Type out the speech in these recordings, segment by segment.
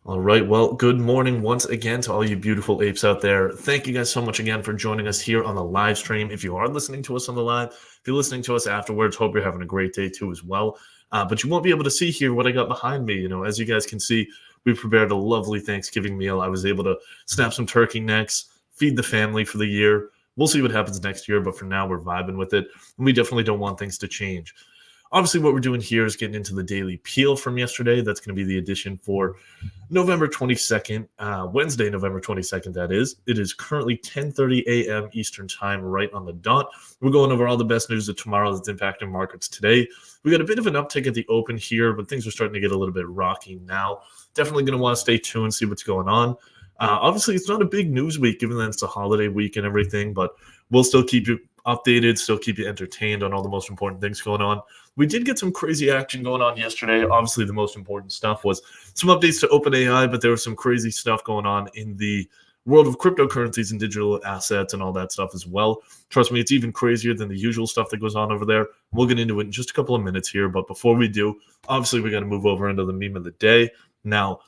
All right. Well, good morning once again to all you beautiful apes out there. Thank you guys so much again for joining us here on the live stream. If you are listening to us on the live, if you're listening to us afterwards, hope you're having a great day too as well. But you won't be able to see here what I got behind me. As you guys can see, we prepared a lovely Thanksgiving meal. I was able to snap some turkey necks, feed the family for the year. We'll see what happens next year, but for now, we're vibing with it. And we definitely don't want things to change. Obviously, what we're doing here is getting into the daily peel from yesterday. That's going to be the edition for November 22nd, Wednesday, November 22nd, that is. It is currently 10:30 a.m. Eastern time, right on the dot. We're going over all the best news of tomorrow that's impacting markets today. We got a bit of an uptick at the open here, but things are starting to get a little bit rocky now. Definitely going to want to stay tuned, see what's going on. Obviously, it's not a big news week, given that it's a holiday week and everything, but we'll still keep you updated, still keep you entertained on all the most important things going on. We did get some crazy action going on yesterday. Obviously, the most important stuff was some updates to OpenAI, but there was some crazy stuff going on in the world of cryptocurrencies and digital assets and all that stuff as well. Trust me, it's even crazier than the usual stuff that goes on over there. We'll get into it in just a couple of minutes here, but before we do, obviously, we got to move over into the meme of the day. Now,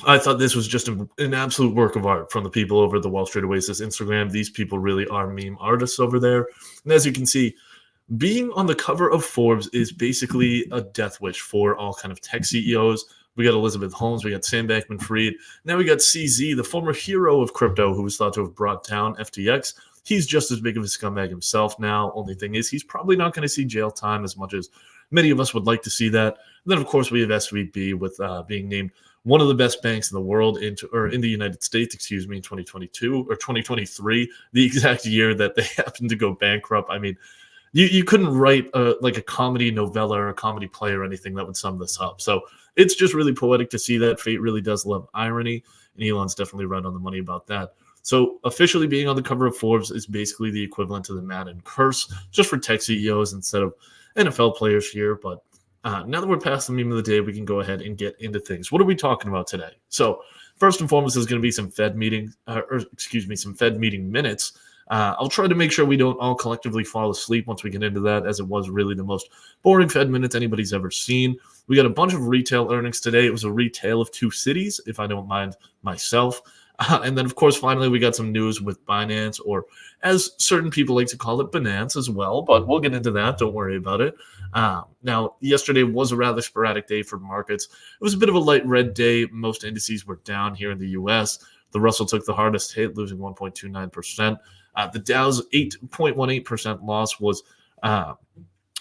I thought this was just an absolute work of art from the people over at the Wall Street Oasis Instagram. These people really are meme artists over there. And as you can see, being on the cover of Forbes is basically a death wish for all kind of tech CEOs. We got Elizabeth Holmes, we got Sam Bankman-Fried. Now we got CZ, the former hero of crypto, who was thought to have brought down FTX. He's just as big of a scumbag himself now. Only thing is, he's probably not going to see jail time as much as many of us would like to see that. And then, of course, we have SVB with being named one of the best banks in the world in the United States, in 2022 or 2023, the exact year that they happened to go bankrupt. I mean, you couldn't write like a comedy novella or a comedy play or anything that would sum this up. So it's just really poetic to see that. Fate really does love irony, and Elon's definitely right on the money about that. So officially being on the cover of Forbes is basically the equivalent to the Madden curse, just for tech CEOs instead of NFL players here. But now that we're past the meme of the day, we can go ahead and get into things. What are we talking about today? So first and foremost, there's going to be some Fed meetings, some Fed meeting minutes. I'll try to make sure we don't all collectively fall asleep once we get into that, as it was really the most boring Fed minutes anybody's ever seen. We got a bunch of retail earnings today. It was a retail of two cities, if I don't mind myself. And then, of course, finally, we got some news with Binance, or as certain people like to call it, Binance as well. But we'll get into that. Don't worry about it. Now, yesterday was a rather sporadic day for markets. It was a bit of a light red day. Most indices were down here in the U.S. The Russell took the hardest hit, losing 1.29%. The Dow's 8.18% loss was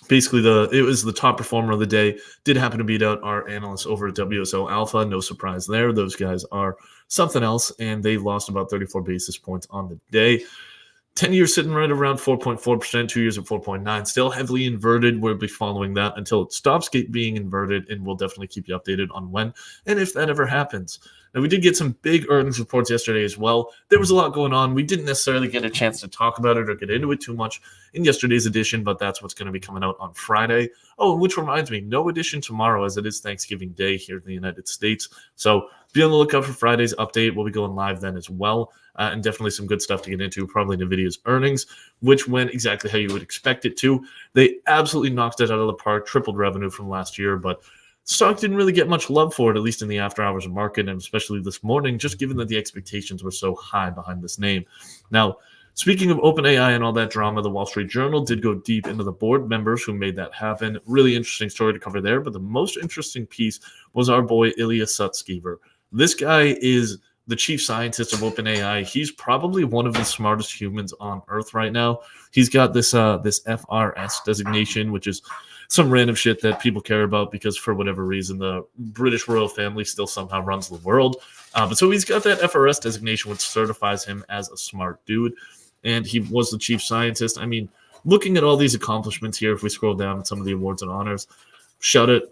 basically it was the top performer of the day. Did happen to beat out our analysts over at WSO Alpha. No surprise there. Those guys are something else, and they lost about 34 basis points on the day. 10-year sitting right around 4.4%, 2 years at 4.9, still heavily inverted. We'll be following that until it stops being inverted, and we'll definitely keep you updated on when and if that ever happens. Now, we did get some big earnings reports yesterday as well. There was a lot going on. We didn't necessarily get a chance to talk about it or get into it too much in yesterday's edition, but that's what's going to be coming out on Friday. Oh, which reminds me, no edition tomorrow, as it is Thanksgiving Day here in the United States. So be on the lookout for Friday's update. We'll be going live then as well. And definitely some good stuff to get into, probably NVIDIA's earnings, which went exactly how you would expect it to. They absolutely knocked it out of the park, tripled revenue from last year, but stock didn't really get much love for it, at least in the after hours market, and especially this morning, just given that the expectations were so high behind this name. Now, speaking of OpenAI and all that drama, the Wall Street Journal did go deep into the board members who made that happen. Really interesting story to cover there, but the most interesting piece was our boy Ilya Sutskever. This guy is the chief scientist of OpenAI. He's probably one of the smartest humans on Earth right now. He's got this FRS designation, which is some random shit that people care about because for whatever reason, the British royal family still somehow runs the world. But so he's got that FRS designation, which certifies him as a smart dude. And he was the chief scientist. I mean, looking at all these accomplishments here, if we scroll down at some of the awards and honors, shouted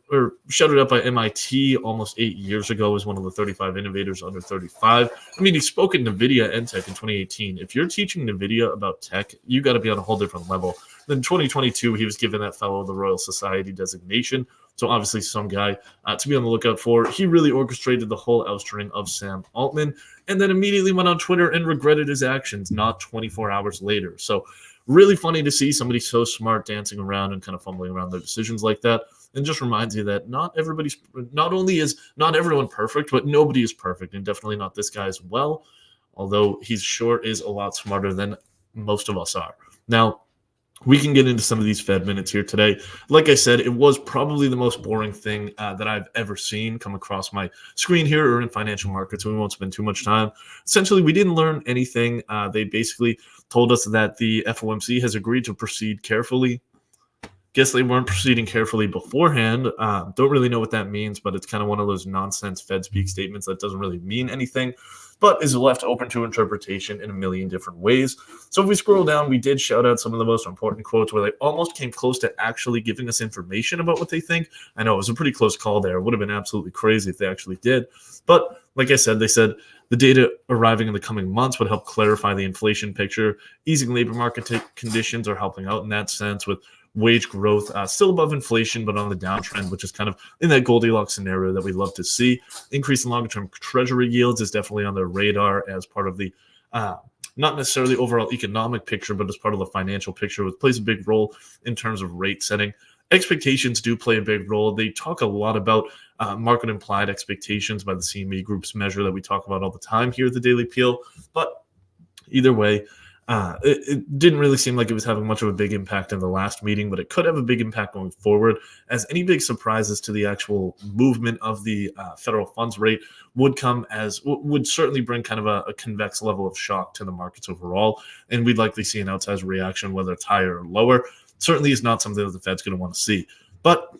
up by MIT almost 8 years ago as one of the 35 innovators under 35. I mean, he spoke at NVIDIA and Tech in 2018. If you're teaching NVIDIA about tech, you got to be on a whole different level. Then in 2022, he was given that Fellow of the Royal Society designation. So obviously some guy to be on the lookout for. He really orchestrated the whole ousting of Sam Altman and then immediately went on Twitter and regretted his actions not 24 hours later. So really funny to see somebody so smart dancing around and kind of fumbling around their decisions like that. and just reminds you that not only is not everyone perfect, but nobody is perfect, and definitely not this guy as well. Although he's sure is a lot smarter than most of us are. Now, we can get into some of these Fed minutes here today. Like I said, it was probably the most boring thing that I've ever seen come across my screen here or in financial markets. We won't spend too much time. Essentially, we didn't learn anything. They basically told us that the FOMC has agreed to proceed carefully. Guess they weren't proceeding carefully beforehand. Don't really know what that means, but it's kind of one of those nonsense Fed speak statements that doesn't really mean anything, but is left open to interpretation in a million different ways. So if we scroll down, we did shout out some of the most important quotes where they almost came close to actually giving us information about what they think. I know it was a pretty close call there. It would have been absolutely crazy if they actually did. But like I said, they said the data arriving in the coming months would help clarify the inflation picture. Easing labor market conditions are helping out in that sense, with wage growth still above inflation, but on the downtrend, which is kind of in that Goldilocks scenario that we love to see. Increase in longer-term treasury yields is definitely on their radar as part of the not necessarily overall economic picture, but as part of the financial picture, which plays a big role in terms of rate setting. Expectations do play a big role. They talk a lot about market implied expectations by the CME Group's measure that we talk about all the time here at the Daily Peel. But either way, it didn't really seem like it was having much of a big impact in the last meeting, but it could have a big impact going forward, as any big surprises to the actual movement of the federal funds rate would certainly bring kind of a convex level of shock to the markets overall, and we'd likely see an outsized reaction, whether it's higher or lower. Certainly is not something that the Fed's going to want to see. But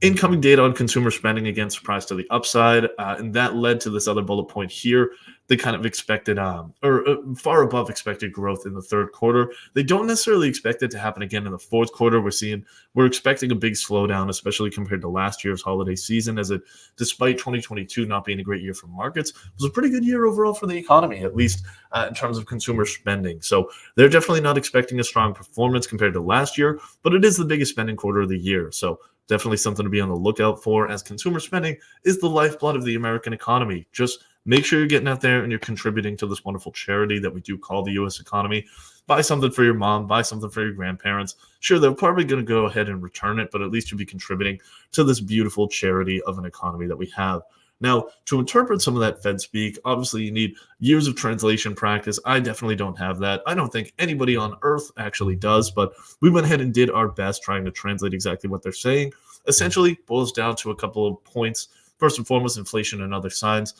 incoming data on consumer spending, again, surprised to the upside, and that led to this other bullet point here. They kind of expected, far above expected growth in the third quarter. They don't necessarily expect it to happen again in the fourth quarter. We're expecting a big slowdown, especially compared to last year's holiday season, as despite 2022 not being a great year for markets, it was a pretty good year overall for the economy, at least in terms of consumer spending. So they're definitely not expecting a strong performance compared to last year, but it is the biggest spending quarter of the year. So definitely something to be on the lookout for, as consumer spending is the lifeblood of the American economy. Just make sure you're getting out there and you're contributing to this wonderful charity that we do call the U.S. economy. Buy something for your mom, buy something for your grandparents. Sure, they're probably going to go ahead and return it, but at least you'll be contributing to this beautiful charity of an economy that we have. Now, to interpret some of that Fed speak, obviously you need years of translation practice. I definitely don't have that. I don't think anybody on earth actually does, but we went ahead and did our best trying to translate exactly what they're saying. Essentially, boils down to a couple of points. First and foremost, inflation and other signs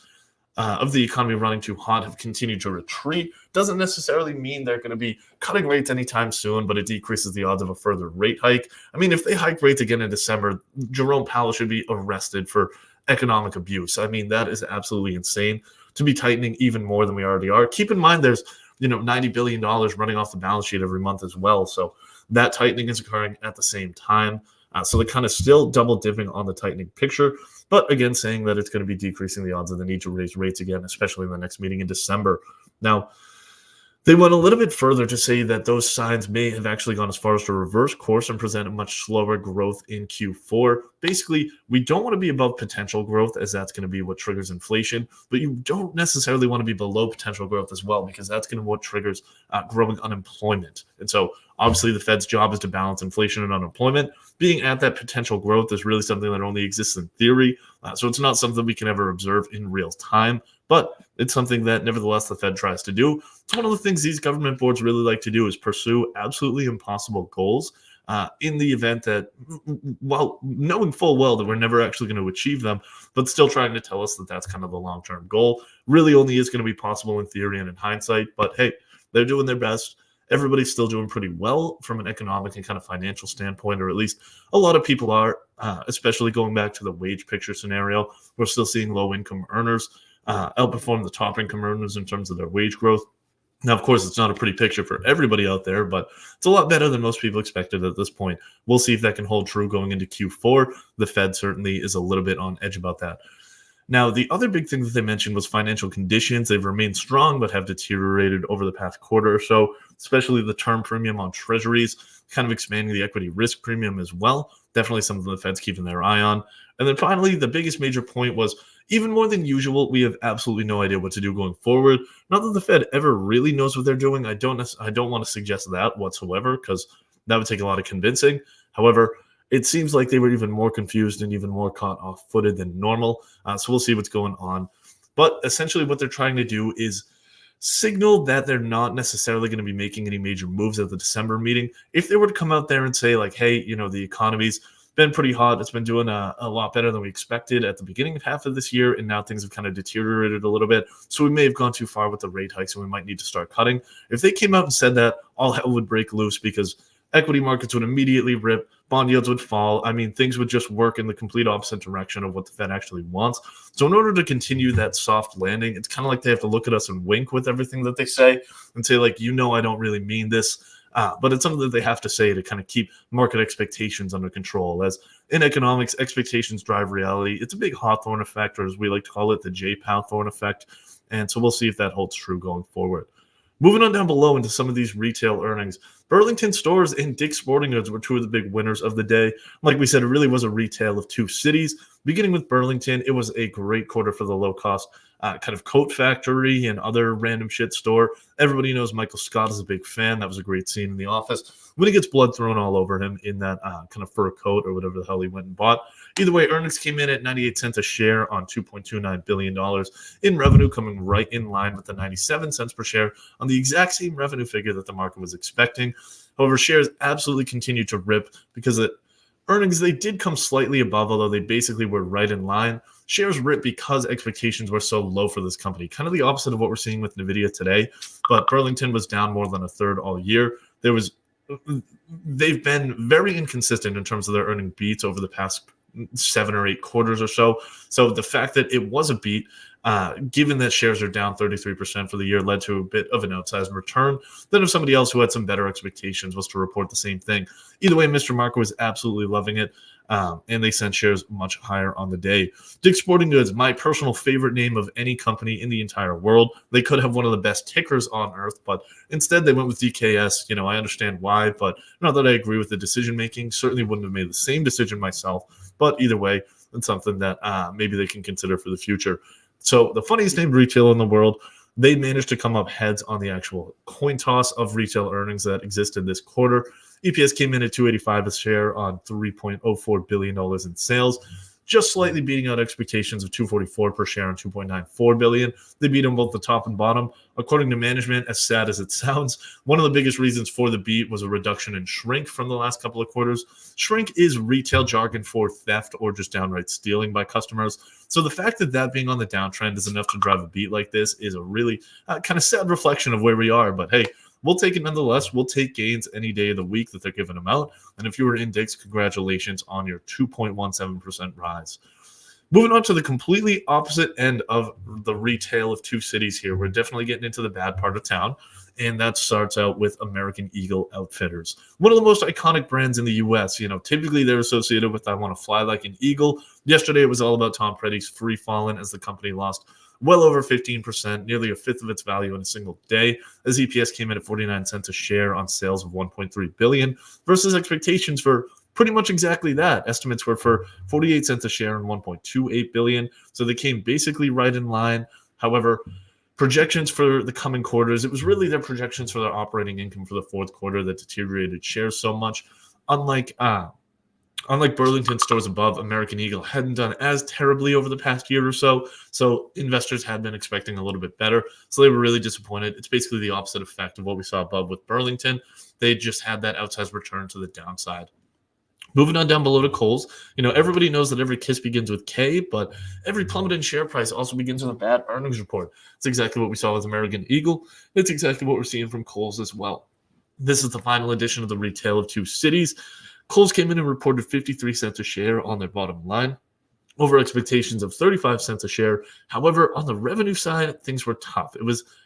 of the economy running too hot have continued to retreat. Doesn't necessarily mean they're going to be cutting rates anytime soon, but it decreases the odds of a further rate hike. I mean, if they hike rates again in December, Jerome Powell should be arrested for economic abuse. I mean, that is absolutely insane to be tightening even more than we already are. Keep in mind, there's $90 billion running off the balance sheet every month as well. So that tightening is occurring at the same time. So they're kind of still double dipping on the tightening picture, but again, saying that it's going to be decreasing the odds of the need to raise rates again, especially in the next meeting in December. Now, they went a little bit further to say that those signs may have actually gone as far as to reverse course and present a much slower growth in Q4. Basically, we don't want to be above potential growth, as that's going to be what triggers inflation, but you don't necessarily want to be below potential growth as well, because that's going to be what triggers growing unemployment. And so obviously the Fed's job is to balance inflation and unemployment. Being at that potential growth is really something that only exists in theory. So it's not something we can ever observe in real time, but it's something that nevertheless the Fed tries to do. It's one of the things these government boards really like to do, is pursue absolutely impossible goals in the event that, well, knowing full well that we're never actually going to achieve them, but still trying to tell us that that's kind of the long-term goal, really only is going to be possible in theory and in hindsight. But hey, they're doing their best. Everybody's still doing pretty well from an economic and kind of financial standpoint, or at least a lot of people are, especially going back to the wage picture scenario. We're still seeing low-income earners outperform the top-income earners in terms of their wage growth. Now, of course, it's not a pretty picture for everybody out there, but it's a lot better than most people expected at this point. We'll see if that can hold true going into Q4. The Fed certainly is a little bit on edge about that. Now, the other big thing that they mentioned was financial conditions. They've remained strong, but have deteriorated over the past quarter or so, especially the term premium on treasuries, kind of expanding the equity risk premium as well. Definitely something the Fed's keeping their eye on. And then finally, the biggest major point was, even more than usual, we have absolutely no idea what to do going forward. Not that the Fed ever really knows what they're doing. I don't want to suggest that whatsoever, because that would take a lot of convincing. However, it seems like they were even more confused and even more caught off-footed than normal. So we'll see what's going on. But essentially, what they're trying to do is signal that they're not necessarily going to be making any major moves at the December meeting. If they were to come out there and say, like, hey, the economy's been pretty hot, it's been doing a lot better than we expected at the beginning of half of this year, and now things have kind of deteriorated a little bit. So we may have gone too far with the rate hikes, and we might need to start cutting. If they came out and said that, all hell would break loose because equity markets would immediately rip, bond yields would fall. I mean, things would just work in the complete opposite direction of what the Fed actually wants. So in order to continue that soft landing, it's kind of like they have to look at us and wink with everything that they say and say, like, I don't really mean this. But it's something that they have to say to kind of keep market expectations under control. As in economics, expectations drive reality. It's a big Hawthorne effect, or as we like to call it, the J. Powthorne effect. And so we'll see if that holds true going forward. Moving on down below into some of these retail earnings, Burlington Stores and Dick's Sporting Goods were two of the big winners of the day. Like we said, it really was a retail of two cities. Beginning with Burlington, it was a great quarter for the low-cost kind of coat factory and other random shit store. Everybody knows Michael Scott is a big fan. That was a great scene in The Office when he gets blood thrown all over him in that kind of fur coat or whatever the hell he went and bought. Either way, earnings came in at 98 cents a share on $2.29 billion in revenue, coming right in line with the 97 cents per share on the exact same revenue figure that the market was expecting. However, shares absolutely continued to rip because the earnings, they did come slightly above, although they basically were right in line. Shares ripped because expectations were so low for this company, kind of the opposite of what we're seeing with NVIDIA today. But Burlington was down more than a third all year. They've been very inconsistent in terms of their earning beats over the past 7 or 8 quarters or so. So the fact that it was a beat, given that shares are down 33% for the year, led to a bit of an outsized return than if somebody else who had some better expectations was to report the same thing. Either way, Mr. Market was absolutely loving it, and they sent shares much higher on the day. Dick's Sporting Goods, my personal favorite name of any company in the entire world. They could have one of the best tickers on earth, but instead they went with DKS. I understand why, but not that I agree with the decision-making. Certainly wouldn't have made the same decision myself, but either way, it's something that maybe they can consider for the future. So the funniest named retailer in the world, they managed to come up heads on the actual coin toss of retail earnings that existed this quarter. EPS came in at $2.85 a share on $3.04 billion in sales, just slightly beating out expectations of $2.44 per share on $2.94 billion. They beat on both the top and bottom. According to management, as sad as it sounds, one of the biggest reasons for the beat was a reduction in shrink from the last couple of quarters. Shrink is retail jargon for theft or just downright stealing by customers. So the fact that being on the downtrend is enough to drive a beat like this is a really kind of sad reflection of where we are. But hey, we'll take it nonetheless. We'll take gains any day of the week that they're giving them out. And if you were in Dick's, congratulations on your 2.17% rise. Moving on to the completely opposite end of the retail of two cities here. We're definitely getting into the bad part of town. And that starts out with American Eagle Outfitters, one of the most iconic brands in the U.S. Typically they're associated with I want to fly like an eagle. Yesterday it was all about Tom Brady's free falling as the company lost well over 15%, nearly a fifth of its value in a single day, as EPS came in at 49 cents a share on sales of $1.3 billion versus expectations for pretty much exactly that. Estimates were for 48 cents a share on $1.28 billion, so they came basically right in line. However, projections for the coming quarters, it was really their projections for their operating income for the fourth quarter that deteriorated shares so much. Unlike Burlington stores above, American Eagle hadn't done as terribly over the past year or so. So investors had been expecting a little bit better. So they were really disappointed. It's basically the opposite effect of what we saw above with Burlington. They just had that outsized return to the downside. Moving on down below to Kohl's, everybody knows that every kiss begins with K, but every plummet in share price also begins with a bad earnings report. It's exactly what we saw with American Eagle. It's exactly what we're seeing from Kohl's as well. This is the final edition of the Retail of Two Cities. Kohl's came in and reported 53 cents a share on their bottom line, over expectations of 35 cents a share. However, on the revenue side, things were tough.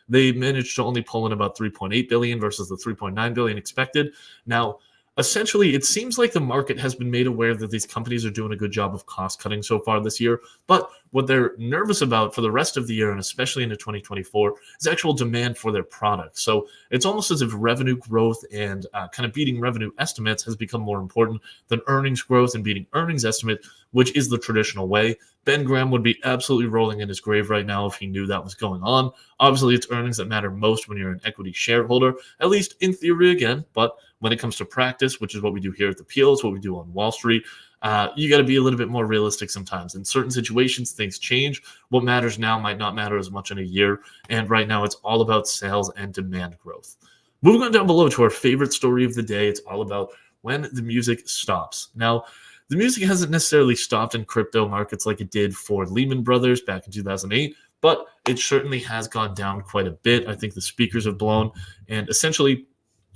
They managed to only pull in about $3.8 billion versus the $3.9 billion expected. Now, essentially, it seems like the market has been made aware that these companies are doing a good job of cost cutting so far this year. But what they're nervous about for the rest of the year, and especially into 2024, is actual demand for their products. So it's almost as if revenue growth and kind of beating revenue estimates has become more important than earnings growth and beating earnings estimate, which is the traditional way. Ben Graham would be absolutely rolling in his grave right now if he knew that was going on. Obviously, it's earnings that matter most when you're an equity shareholder, at least in theory again. But when it comes to practice, which is what we do here at the Peel, it's what we do on Wall Street, you got to be a little bit more realistic sometimes. In certain situations, things change. What matters now might not matter as much in a year. And right now, it's all about sales and demand growth. Moving on down below to our favorite story of the day, it's all about when the music stops. Now, the music hasn't necessarily stopped in crypto markets like it did for Lehman Brothers back in 2008, but it certainly has gone down quite a bit. I think the speakers have blown, and essentially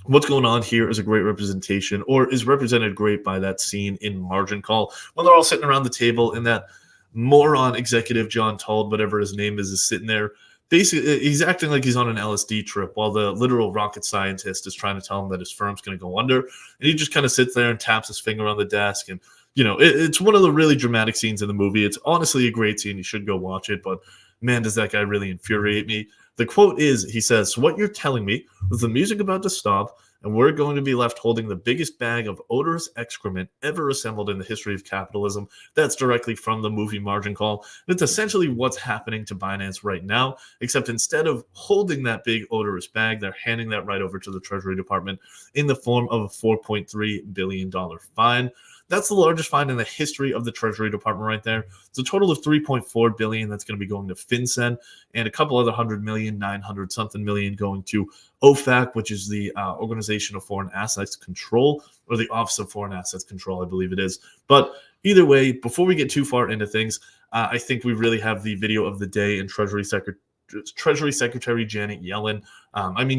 what's going on here is a great representation, or is represented great by that scene in Margin Call when they're all sitting around the table and that moron executive John Told, whatever his name is sitting there. Basically, he's acting like he's on an LSD trip while the literal rocket scientist is trying to tell him that his firm's going to go under. And he just kind of sits there and taps his finger on the desk. And, it's one of the really dramatic scenes in the movie. It's honestly a great scene. You should go watch it. But, man, does that guy really infuriate me. The quote is, he says, "So what you're telling me is the music about to stop, and we're going to be left holding the biggest bag of odorous excrement ever assembled in the history of capitalism." That's directly from the movie Margin Call. And it's essentially what's happening to Binance right now, except instead of holding that big odorous bag, they're handing that right over to the Treasury Department in the form of a $4.3 billion fine. That's the largest fine in the history of the Treasury Department right there. It's a total of $3.4 billion that's going to be going to FinCEN, and a couple other 100 million, 900 something million going to OFAC, which is the Organization of Foreign Assets Control, or the Office of Foreign Assets Control, I believe it is. But either way, before we get too far into things, I think we really have the video of the day in Treasury Secretary Janet Yellen.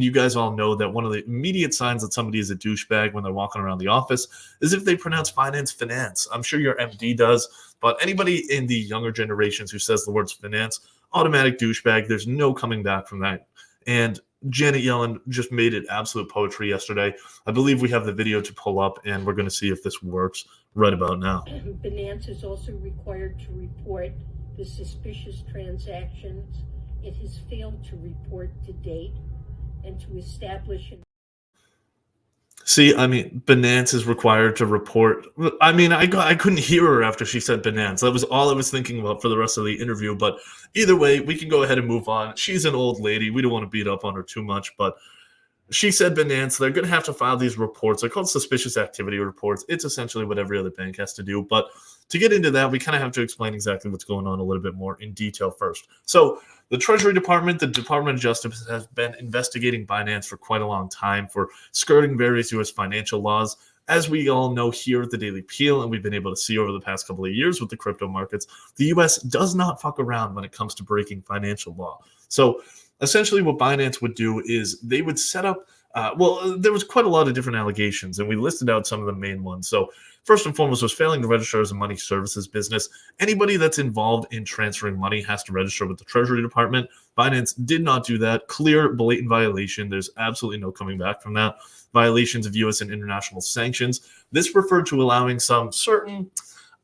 You guys all know that one of the immediate signs that somebody is a douchebag when they're walking around the office is if they pronounce finance. I'm sure your MD does, but anybody in the younger generations who says the words finance, automatic douchebag. There's no coming back from that. And Janet Yellen just made it absolute poetry yesterday. I believe we have the video to pull up, and we're going to see if this works right about now. Binance is also required to report the suspicious transactions it has failed to report to date and to establish an See, Binance is required to report. I couldn't hear her after she said Binance. That was all I was thinking about for the rest of the interview. But either way, we can go ahead and move on. She's an old lady. We don't want to beat up on her too much, but she said Binance, they're going to have to file these reports. They're called suspicious activity reports. It's essentially what every other bank has to do. But to get into that, we kind of have to explain exactly what's going on a little bit more in detail first. So the Treasury Department, the Department of Justice, has been investigating Binance for quite a long time for skirting various U.S. financial laws. As we all know here at the Daily Peel, and we've been able to see over the past couple of years with the crypto markets, the U.S. does not fuck around when it comes to breaking financial law. So essentially what Binance would do is they would set up, there was quite a lot of different allegations, and we listed out some of the main ones. So first and foremost was failing to register as a money services business. Anybody that's involved in transferring money has to register with the Treasury Department. Binance did not do that. Clear, blatant violation. There's absolutely no coming back from that. Violations of U.S. and international sanctions. This referred to allowing some certain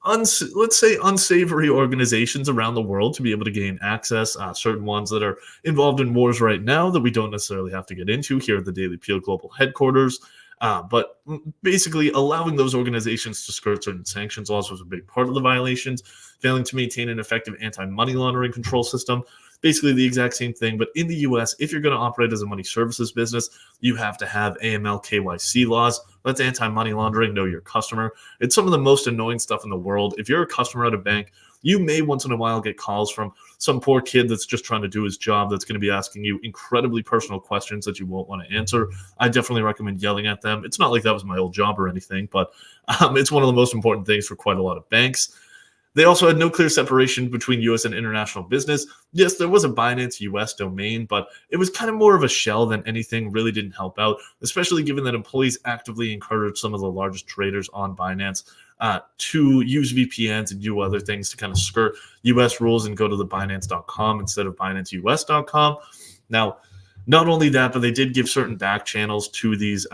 let's say unsavory organizations around the world to be able to gain access, certain ones that are involved in wars right now that we don't necessarily have to get into here at the Daily Peel Global Headquarters. But basically allowing those organizations to skirt certain sanctions laws was a big part of the violations. Failing to maintain an effective anti-money laundering control system. Basically the exact same thing, but in the U.S., if you're going to operate as a money services business, you have to have AML KYC laws. That's anti-money laundering, know your customer. It's some of the most annoying stuff in the world. If you're a customer at a bank, you may once in a while get calls from some poor kid that's just trying to do his job that's going to be asking you incredibly personal questions that you won't want to answer. I definitely recommend yelling at them. It's not like that was my old job or anything, but it's one of the most important things for quite a lot of banks. They also had no clear separation between U.S. and international business. Yes, there was a Binance U.S. domain, but it was kind of more of a shell than anything, really didn't help out, especially given that employees actively encouraged some of the largest traders on Binance to use VPNs and do other things to kind of skirt U.S. rules and go to the Binance.com instead of BinanceUS.com. Now, not only that, but they did give certain back channels to these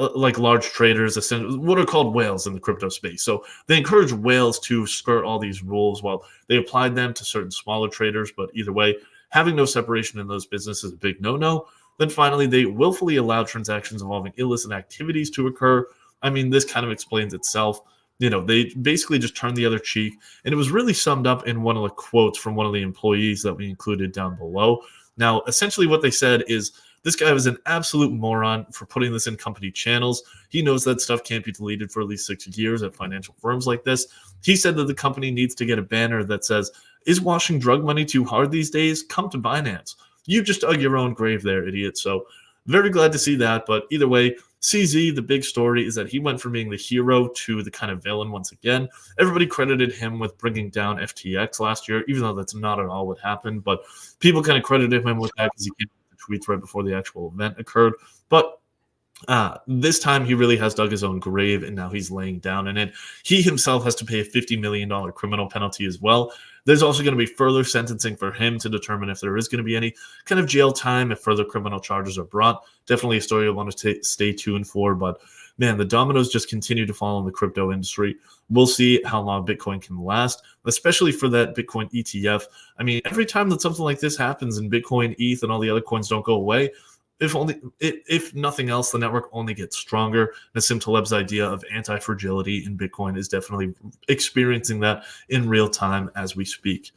like large traders, what are called whales in the crypto space. So they encourage whales to skirt all these rules while they applied them to certain smaller traders. But either way, having no separation in those businesses is a big no-no. Then finally, they willfully allowed transactions involving illicit activities to occur. This kind of explains itself. they basically just turned the other cheek. And it was really summed up in one of the quotes from one of the employees that we included down below. Now, essentially what they said is, this guy was an absolute moron for putting this in company channels. He knows that stuff can't be deleted for at least 6 years at financial firms like this. He said that the company needs to get a banner that says, "Is washing drug money too hard these days? Come to Binance." You just dug your own grave there, idiot. So very glad to see that. But either way, CZ, the big story is that he went from being the hero to the kind of villain once again. Everybody credited him with bringing down FTX last year, even though that's not at all what happened. But people kind of credited him with that because he came with the tweets right before the actual event occurred. But this time he really has dug his own grave, and now he's laying down in it. He himself has to pay a $50 million criminal penalty as well. There's also going to be further sentencing for him to determine if there is going to be any kind of jail time if further criminal charges are brought. Definitely a story I want to stay tuned for. But man, the dominoes just continue to fall in the crypto industry. We'll see how long Bitcoin can last, especially for that Bitcoin ETF. I mean, every time that something like this happens and Bitcoin, ETH, and all the other coins don't go away, if nothing else, the network only gets stronger. Nassim Taleb's idea of anti-fragility in Bitcoin is definitely experiencing that in real time as we speak.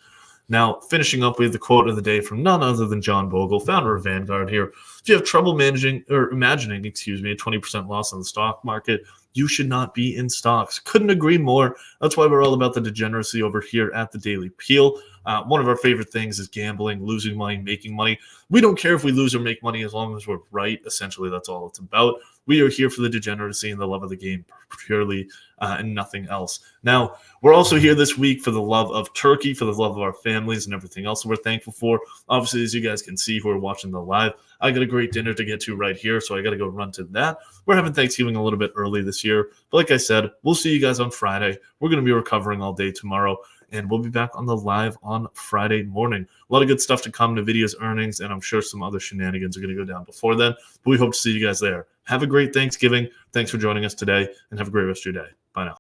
Now, finishing up with the quote of the day from none other than John Bogle, founder of Vanguard here. If you have trouble imagining a 20% loss on the stock market, you should not be in stocks. Couldn't agree more. That's why we're all about the degeneracy over here at the Daily Peel. One of our favorite things is gambling, losing money, making money. We don't care if we lose or make money as long as we're right. Essentially, that's all it's about. We are here for the degeneracy and the love of the game purely and nothing else. Now, we're also here this week for the love of Turkey, for the love of our families and everything else that we're thankful for. Obviously, as you guys can see who are watching the live, I got a great dinner to get to right here, so I got to go run to that. We're having Thanksgiving a little bit early this year. But like I said, we'll see you guys on Friday. We're going to be recovering all day tomorrow, and we'll be back on the live on Friday morning. A lot of good stuff to come, Nvidia's earnings, and I'm sure some other shenanigans are going to go down before then. But we hope to see you guys there. Have a great Thanksgiving. Thanks for joining us today, and have a great rest of your day.